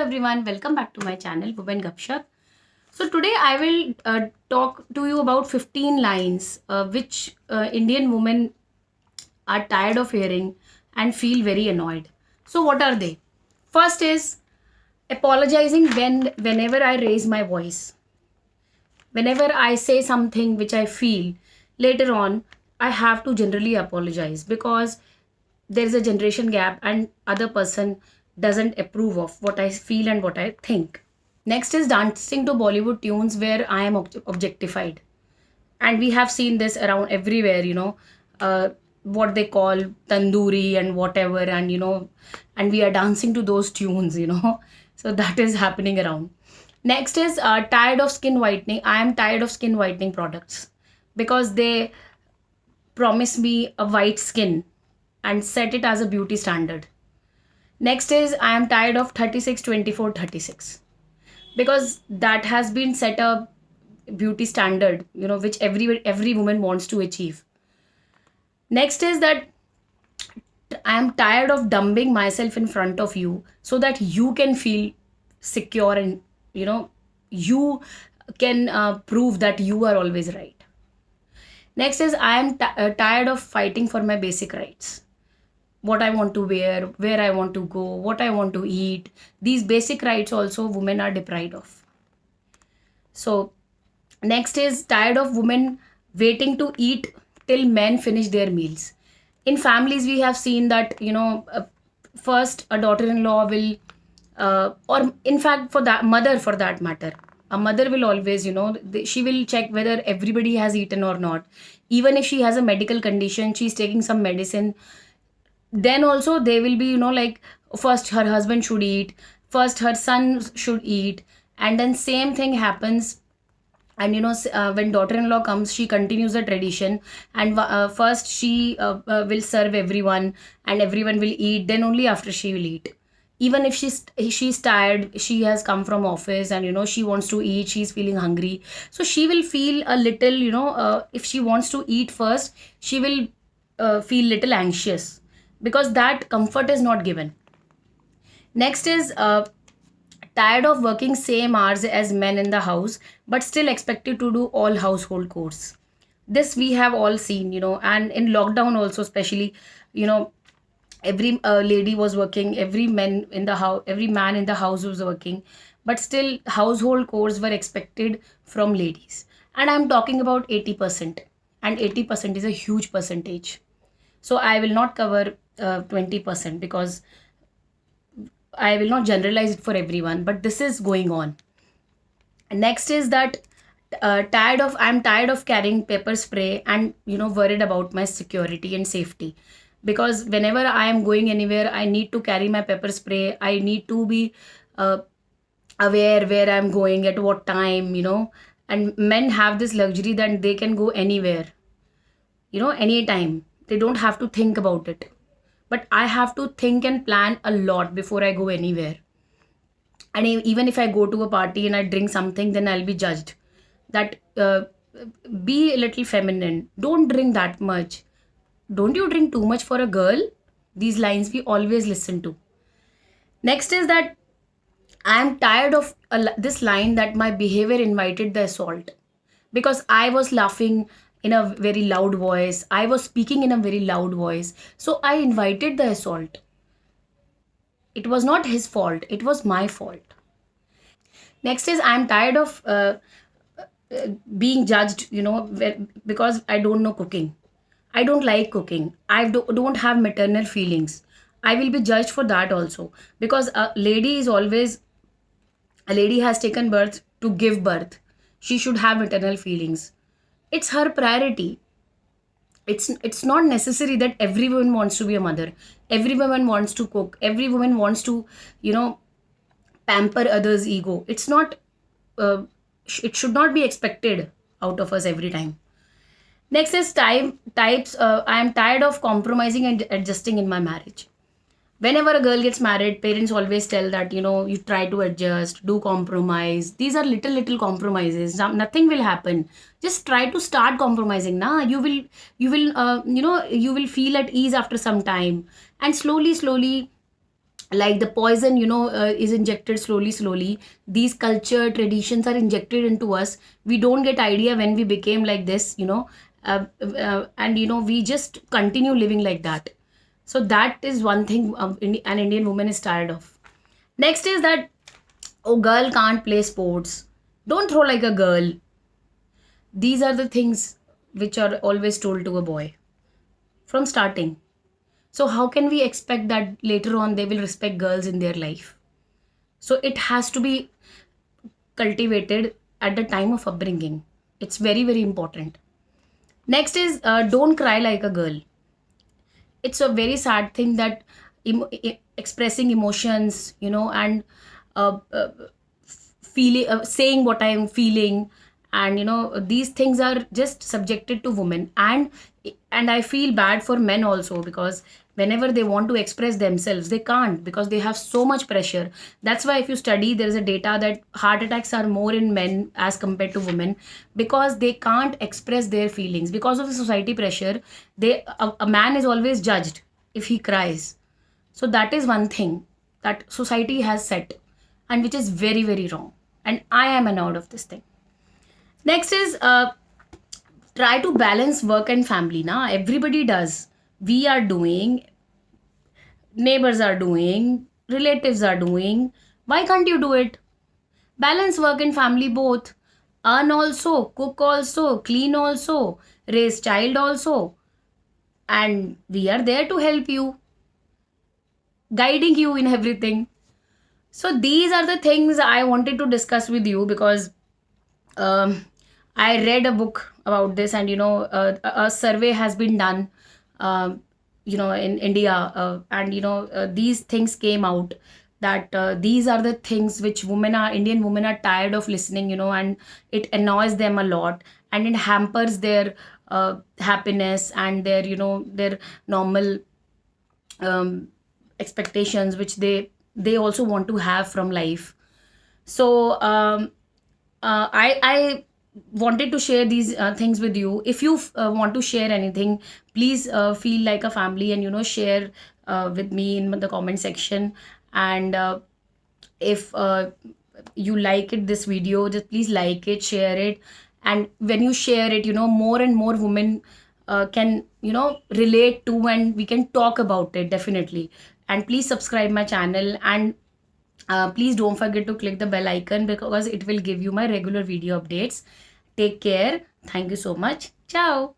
everyone, welcome back to my channel Women Gupshup. So today I will talk to you about 15 lines which Indian women are tired of hearing and feel very annoyed. So what are they? First is apologizing whenever I raise my voice. Whenever I say something which I feel, later on I have to generally apologize because there is a generation gap and other person doesn't approve of what I feel and what I think. Next is dancing to Bollywood tunes where I am objectified. And we have seen this around everywhere, what they call tandoori and whatever, and we are dancing to those tunes. So that is happening around. Next is tired of skin whitening. I am tired of skin whitening products because they promise me a white skin and set it as a beauty standard. Next is I am tired of 36, 24, 36 because that has been set a beauty standard, which every woman wants to achieve. Next is that I am tired of dumping myself in front of you so that you can feel secure and you can prove that you are always right. Next is I am tired of fighting for my basic rights. What I want to wear, where I want to go, what I want to eat. These basic rights also women are deprived of. So next is tired of women waiting to eat till men finish their meals. In families, we have seen that, first a daughter-in-law will, or in fact, for that mother, for that matter, a mother will always, she will check whether everybody has eaten or not. Even if she has a medical condition, she's taking some medicine, then also they will be, like first her husband should eat, first her son should eat, and then same thing happens. And when daughter-in-law comes, she continues the tradition, and first she will serve everyone and everyone will eat, then only after she will eat. Even if she's tired, she has come from office and she wants to eat, she's feeling hungry, so she will feel a little, if she wants to eat first, she will feel little anxious because that comfort is not given. Next is tired of working same hours as men in the house but still expected to do all household chores. This we have all seen, and in lockdown also, especially, every lady was working, every man in the house was working, but still household chores were expected from ladies. And I'm talking about 80%, and 80% is a huge percentage. So I will not cover 20% because I will not generalize it for everyone, but this is going on. Next is that I'm tired of carrying pepper spray and worried about my security and safety, because whenever I am going anywhere, I need to carry my pepper spray. I need to be aware where I'm going at what time, and men have this luxury that they can go anywhere, anytime. They don't have to think about it. But I have to think and plan a lot before I go anywhere. And even if I go to a party and I drink something, then I'll be judged. That be a little feminine. Don't drink that much. Don't you drink too much for a girl? These lines we always listen to. Next is that I am tired of this line that my behavior invited the assault. Because I was laughing in a very loud voice, I was speaking in a very loud voice, so I invited the assault. It was not his fault, it was my fault. Next is I'm tired of being judged, because I don't know cooking. I don't like cooking. I don't have maternal feelings. I will be judged for that also, because a lady has taken birth to give birth. She should have maternal feelings. It's her priority. It's not necessary that every woman wants to be a mother. Every woman wants to cook. Every woman wants to, pamper others' ego. It's not. It should not be expected out of us every time. Next is types. I am tired of compromising and adjusting in my marriage. Whenever a girl gets married, parents always tell that, you try to adjust, do compromise. These are little compromises. Nothing will happen. Just try to start compromising. You will feel at ease after some time. And slowly, like the poison, is injected slowly. These culture traditions are injected into us. We don't get idea when we became like this, and we just continue living like that. So that is one thing an Indian woman is tired of. Next is that, oh, girl can't play sports, don't throw like a girl. These are the things which are always told to a boy from starting. So how can we expect that later on they will respect girls in their life? So it has to be cultivated at the time of upbringing. It's very, very important. Next is, don't cry like a girl. It's a very sad thing that expressing emotions, and uh, uh, feeling, saying what I am feeling, and these things are just subjected to women. And I feel bad for men also, because whenever they want to express themselves, they can't, because they have so much pressure. That's why if you study, there is a data that heart attacks are more in men as compared to women, because they can't express their feelings because of the society pressure. A man is always judged if he cries. So that is one thing that society has set, and which is very, very wrong. And I am annoyed of this thing. Next is, try to balance work and family. Now everybody does. We are doing, neighbors are doing, relatives are doing. Why can't you do it? Balance work and family both. Earn also, cook also, clean also, raise child also. And we are there to help you, guiding you in everything. So these are the things I wanted to discuss with you, because um, I read a book about this, and a survey has been done, in India, and these things came out, that these are the things which Indian women are tired of listening, and it annoys them a lot, and it hampers their happiness and their normal um, expectations, which they also want to have from life. So I wanted to share these things with you. If you want to share anything, please feel like a family, and share with me in the comment section. And if you like it, this video, just please like it, share it. And when you share it, more and more women can relate to, and we can talk about it definitely. And please subscribe my channel, and please don't forget to click the bell icon, because it will give you my regular video updates. Take care. Thank you so much. Ciao.